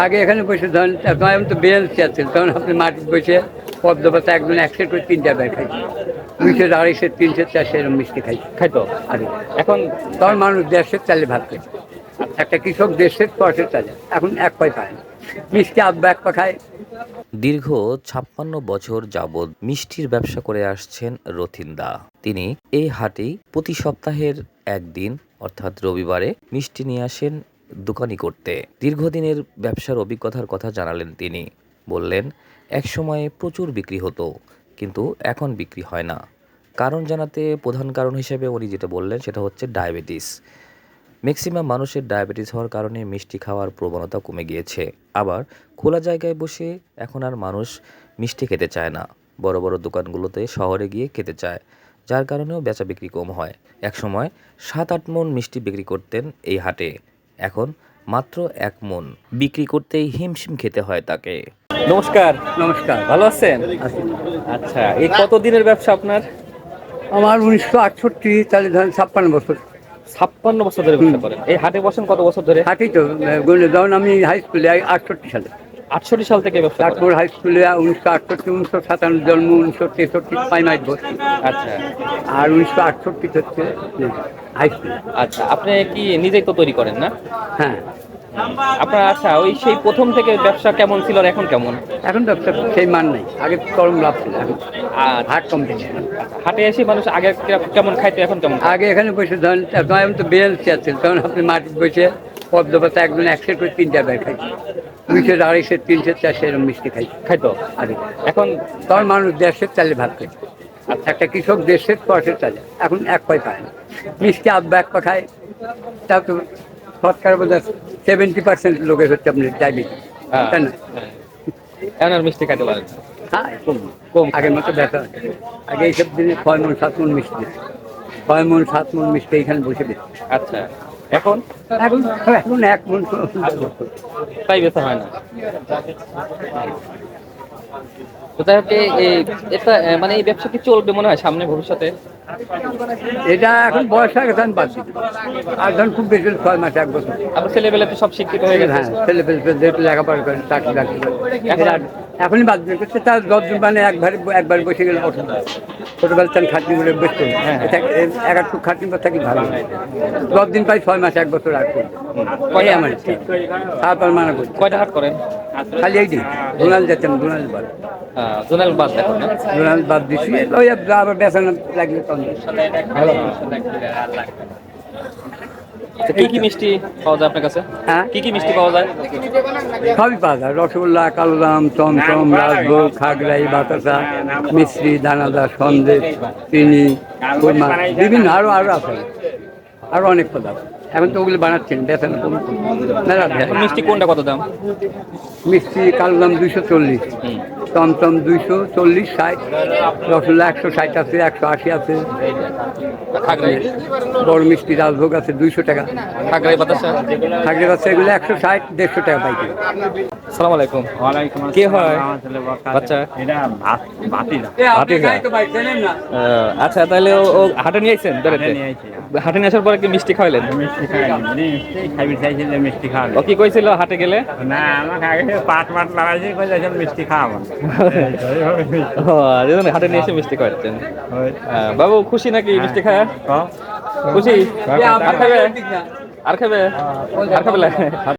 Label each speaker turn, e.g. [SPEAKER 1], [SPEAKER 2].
[SPEAKER 1] আগে এখানে বসে ধরেন তখন তো বেঞ্চ আছে, তখন আপনি মাটি বসে পদ্ম পাতা একজন একশো করে 3টা বের খাই, 200, 250, 300, 400 এরকম মিষ্টি খাই
[SPEAKER 2] খাইতো।
[SPEAKER 1] আগে।
[SPEAKER 2] এখন
[SPEAKER 1] তখন মানুষ 1.5 চালে ভাত খাই, একটা কৃষক 1.5 চালে, এখন এক পাই পায় না। মিষ্টি আব্বা এক পা খায়।
[SPEAKER 3] দীর্ঘ ৫৬ বছর যাবৎ মিষ্টির ব্যবসা করে আসছেন রথিনদা। তিনি এই হাটেই প্রতি সপ্তাহের একদিন অর্থাৎ রবিবারে মিষ্টি নিয়ে আসেন দোকানি করতে। দীর্ঘদিনের ব্যবসার অভিজ্ঞতার কথা জানালেন তিনি। বললেন, একসময়ে প্রচুর বিক্রি হতো, কিন্তু এখন বিক্রি হয় না। কারণ জানাতে প্রধান কারণ হিসেবে উনি যেটা বললেন সেটা হচ্ছে ডায়াবেটিস। ম্যাক্সিমাম মানুষের ডায়াবেটিস হওয়ার কারণে মিষ্টি খাওয়ার প্রবণতা কমে গিয়েছে। আবার খোলা জায়গায় বসে এখন আর মানুষ মিষ্টি খেতে চায় না, বড় বড় দোকানগুলোতে শহরে গিয়ে খেতে চায়, যার কারণেও বেচা বিক্রি কম হয়। একসময় ৭-৮ মণ মিষ্টি বিক্রি করতেন এই হাটে, এখন মাত্র 1 মণ বিক্রি করতেই হিমশিম খেতে হয় তাকে।
[SPEAKER 2] নমস্কার,
[SPEAKER 1] নমস্কার।
[SPEAKER 2] ভালো আছেন?
[SPEAKER 1] আছি।
[SPEAKER 2] আচ্ছা, এই কতদিনের ব্যবসা আপনার?
[SPEAKER 1] আমার 1968, তাহলে ধরেন 56 বছর।
[SPEAKER 2] ৫৬ বছর ধরে ব্যবসা করেন। এই হাটে বসেন কত বছর ধরে?
[SPEAKER 1] থাকি তো গুণে, যখন আমি হাই স্কুলে 68 সালে,
[SPEAKER 2] ৬৮ সাল থেকে ব্যবসা করেন।
[SPEAKER 1] তারপর হাই স্কুলে 1968, 1957 জন্ম, 1963 প্রাইমারি ভর্তি,
[SPEAKER 2] আচ্ছা
[SPEAKER 1] আর 1968 হচ্ছে হাই স্কুল।
[SPEAKER 2] আচ্ছা, আপনি কি নিজেই তো তৈরি করেন না?
[SPEAKER 1] হ্যাঁ,
[SPEAKER 2] আপনার আচ্ছা, ওই সেই প্রথম থেকে ব্যবসা কেমন ছিল আর এখন কেমন?
[SPEAKER 1] এখন ব্যবসা সেই মান নেই, আগে চরম লাভ ছিল, এখন
[SPEAKER 2] আর
[SPEAKER 1] হাট কম্পিটিশন।
[SPEAKER 2] হাটে এসে মানুষ আগে কেমন খাইতো, এখন কেমন খায়?
[SPEAKER 1] আগে এখানে বসে ধরেন তখন তো বেঞ্চ আছে, তখন আপনি মাটি বসে পদ্ম পাতা একজন 100 করে 3টা বের খাই, 200, 250, 300, 400 এরকম মিষ্টি খাই
[SPEAKER 2] খাইতো।
[SPEAKER 1] আগে।
[SPEAKER 2] এখন
[SPEAKER 1] তখন মানুষ 1.5 চালে ভাত খাই, একটা কৃষক 1.5 চালে, এখন এক পাই পায় না। মিষ্টি আব্বা এক পা খায়, তাও তো সৎকার বোধ 70% লোকের হচ্ছে আপনার ডায়াবেটিস, তাই না?
[SPEAKER 2] এখন আর মিষ্টি খাইতে পারেন না।
[SPEAKER 1] হ্যাঁ, কম
[SPEAKER 2] কম
[SPEAKER 1] আগের মতো ব্যথা। আগে এইসব দিনে 6 মণ 7 মণ মিষ্টি, 6 মণ 7 মণ মিষ্টি এখানে বসে দিত।
[SPEAKER 2] আচ্ছা, এখন
[SPEAKER 1] এখন এখন 1 মণ
[SPEAKER 2] তাই বেচা হয় না। কোথায় এটা মানে এই ব্যবসা কি চলবে মনে হয় সামনে ভবিষ্যতে?
[SPEAKER 1] এটা এখন বয়স হয়ে গেছে, আমি পাচ্ছি আর ধরুন খুব বেশি 6 মাস 1 বছর।
[SPEAKER 2] আপনার ছেলেবেলা তো সব শিক্ষিত হয়ে গেছে।
[SPEAKER 1] হ্যাঁ, ছেলে লেখাপড়া করে চাকরি বাকরি করে। এখনই বাদ বের করছে, তার 10 দিন মানে একবার বসে গেলে অসুবিধা। ছোটবেলা চান খাটনি করে বসতে, একা টুক খাটনি করে থাকি ভালো। 10 দিন পাই 6 মাস 1 বছর আর করবো।
[SPEAKER 2] কয়টা
[SPEAKER 1] আমার তারপর মানা করছি।
[SPEAKER 2] কয়টা হাট করেন?
[SPEAKER 1] খালি এই দিন ডোনাল যাচ্ছেন, ডোনাল বাদ,
[SPEAKER 2] জোনাল বাদ দেখো না।
[SPEAKER 1] ডোনাল বাদ দিচ্ছি, ওই আবার বেসানো লাগলে তখন
[SPEAKER 2] কি কি মিষ্টি পাওয়া যায় আপনার কাছে?
[SPEAKER 1] হ্যাঁ,
[SPEAKER 2] কি কি মিষ্টি পাওয়া যায়?
[SPEAKER 1] সবই পাওয়া যায়, রসগোল্লা, কালোজাম, চমচম, রাজভোগ, খাগড়াই, বাতাসা, মিষ্টি, দানাদার, সন্দেশ, চিনি, খুরমা, বিভিন্ন আরো আরো আছে, আরো অনেক পদার্থ। এখন তো ওগুলো বানাচ্ছেন, বেতন মেলা
[SPEAKER 2] এখন মিষ্টি কোনটা কত দাম?
[SPEAKER 1] মিষ্টি কালোজাম 240, চমচম 240, 60, রসগোল্লা 160 আছে, 180 আছে,
[SPEAKER 2] খাগড়াই,
[SPEAKER 1] বড় মিষ্টি রাজভোগ আছে 200 টাকা,
[SPEAKER 2] খাগড়াই বাতাসা।
[SPEAKER 1] খাগড়াই বাচ্চা এগুলো 160, 150 টাকা পাইকারি।
[SPEAKER 2] আসসালামু আলাইকুম।
[SPEAKER 4] ওয়ালাইকুম
[SPEAKER 2] কে হয়
[SPEAKER 4] বাচ্চা?
[SPEAKER 2] বাচ্চা?
[SPEAKER 4] এটা ভাতিজা।
[SPEAKER 2] ভাতিজা। আচ্ছা, তাহলে ও হাটে নিয়ে আইছেন বেড়াতে?
[SPEAKER 4] হাটে নিয়ে আইছি।
[SPEAKER 2] হাটে নিয়ে আসার পরে কি মিষ্টি খাওয়াইলেন?
[SPEAKER 4] মিষ্টি খাইনি, মিষ্টি খাইবি চাইছিল, মিষ্টি খাওয়াবি।
[SPEAKER 2] ও কি কইছিল হাটে গেলে?
[SPEAKER 4] না, আমাকে আগে পাট লাগাইছি, কই যাইছিল মিষ্টি খাওয়াবো।
[SPEAKER 2] ও, এজন্য হাটে নিয়ে এসে মিষ্টি খাওয়াচ্ছেন। বাবু খুশি নাকি মিষ্টি খায়? খুশি? আর খাবে? আর খাবে? আর খাবে?